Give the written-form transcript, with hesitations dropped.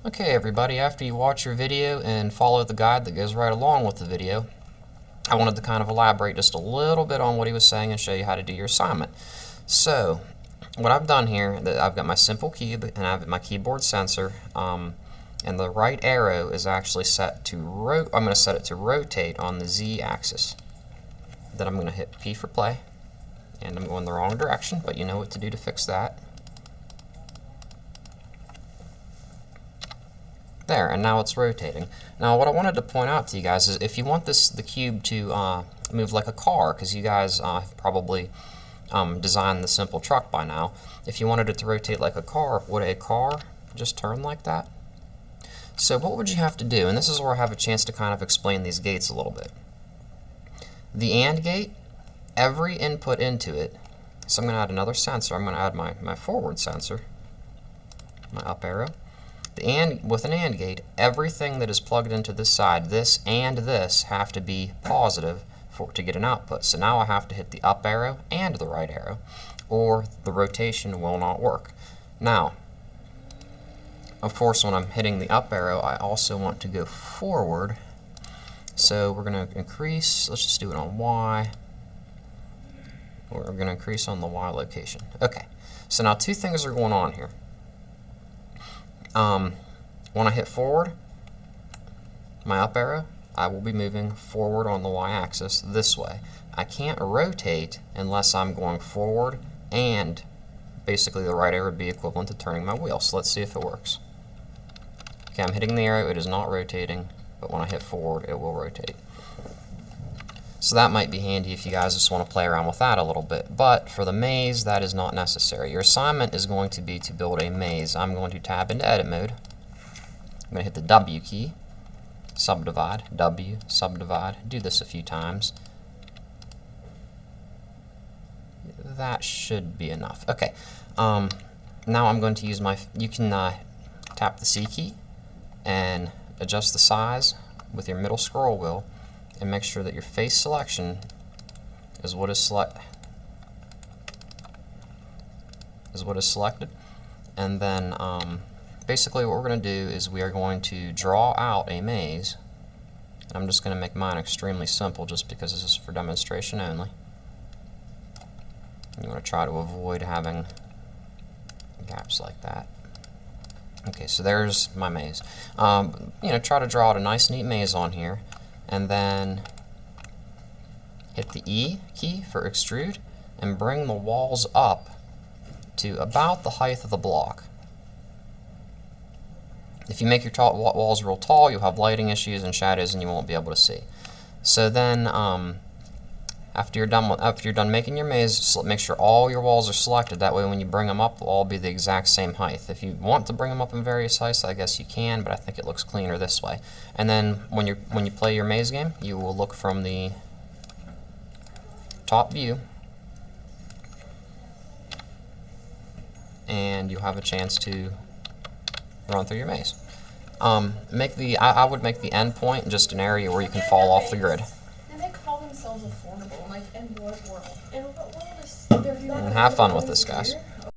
Okay everybody, after you watch your video and follow the guide that goes right along with the video, I wanted to kind of elaborate just a little bit on what he was saying and show you how to do your assignment. So, what I've done here, I've got my simple cube and I have my keyboard sensor, and the right arrow is actually set to I'm going to set it to rotate on the Z axis. Then I'm going to hit P for play, and I'm going the wrong direction, but you know what to do to fix that. There, and now it's rotating. Now what I wanted to point out to you guys is if you want the cube to move like a car, because you guys have probably designed the simple truck by now, if you wanted it to rotate like a car, would a car just turn like that? So what would you have to do? And this is where I have a chance to kind of explain these gates a little bit. The AND gate, every input into it, so I'm going to add another sensor. I'm going to add my forward sensor, my up arrow. With an AND gate, everything that is plugged into this side, this and this, have to be positive to get an output. So now I have to hit the up arrow and the right arrow, or the rotation will not work. Now, of course, when I'm hitting the up arrow, I also want to go forward. So we're going to increase, let's just do it on Y. We're going to increase on the Y location. Okay, so now two things are going on here. When I hit forward, my up arrow, I will be moving forward on the y-axis this way. I can't rotate unless I'm going forward, and basically the right arrow would be equivalent to turning my wheel. So let's see if it works. Okay, I'm hitting the arrow, it is not rotating, but when I hit forward, it will rotate. So that might be handy if you guys just want to play around with that a little bit. But for the maze, that is not necessary. Your assignment is going to be to build a maze. I'm going to tab into edit mode. I'm going to hit the W key, subdivide, W, subdivide. Do this a few times. That should be enough. Okay. Now I'm going to use you can tap the C key and adjust the size with your middle scroll wheel, and make sure that your face selection is what is selected. And then basically what we're going to do is we are going to draw out a maze. And I'm just going to make mine extremely simple just because this is for demonstration only. You want to try to avoid having gaps like that. Okay, so there's my maze. Try to draw out a nice neat maze on here, and then hit the E key for extrude and bring the walls up to about the height of the block. If you make your walls real tall, you'll have lighting issues and shadows and you won't be able to see. So then after you're done making your maze, make sure all your walls are selected. That way when you bring them up, they'll all be the exact same height. If you want to bring them up in various heights, I guess you can, but I think it looks cleaner this way. And then when you play your maze game, you will look from the top view, and you'll have a chance to run through your maze. I would make the end point just an area where you can fall off the grid. They call themselves affordable, like in what world? In what world is And have fun with this, guys.